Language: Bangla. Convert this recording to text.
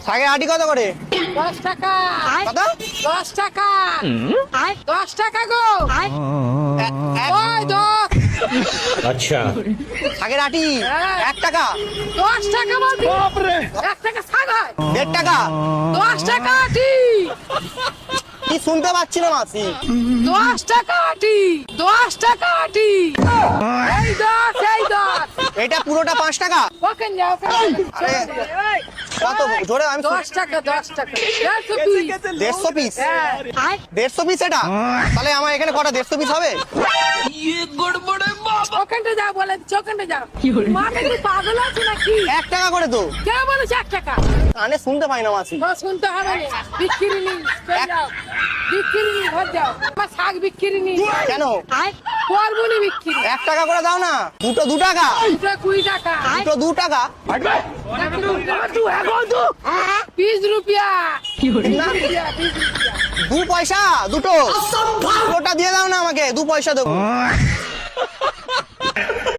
শাকের আটি কত করে? 10 টাকা। কত? 10 টাকা। 10 টাকা গো। ওই 10। अच्छा শাকের আটি 1 টাকা। 10 টাকা বলছি। 1 টাকা শাক হয়। 1.5 টাকা। 10 টাকা আটি। কি শুনতে পাচ্ছি না মাসি। 10 টাকা আটি। 10 টাকা আটি। এই 10, এই 10। এটা পুরোটা 5 টাকা। ওখানে যাও, ওখানে আরে, যাও। কত জোরে? আমি 10 টাকা, 10 টাকা। 150 পিস। 150 পিস। হ্যাঁ। 150 পিস এটা? তাহলে আমার এখানে কটা 150 পিস হবে? ওখানটা যাও বলে, ওখানটা যাও। মানে কি পাগল আছে নাকি? 1 টাকা করে তো। কে বলেছে 1 টাকা? কানে শুনতে পাই না মাসি। তো শুনতে হবে না। বিক্রি নেই, চলে যাও। বিক্রি নেই, ঘর যাও। আমার শাক বিক্রি নেই। কেন? করবো নি বিক্রি। 1 টাকা করে দাও না। দুটো 2 টাকা। দুটো 20 টাকা। দুটো 2 টাকা। 20 রুপিয়া। না, 20 রুপিয়া। 2 পয়সা দুটো। পুরোটা দিয়ে দাও না আমাকে, 2 পয়সা দেবো।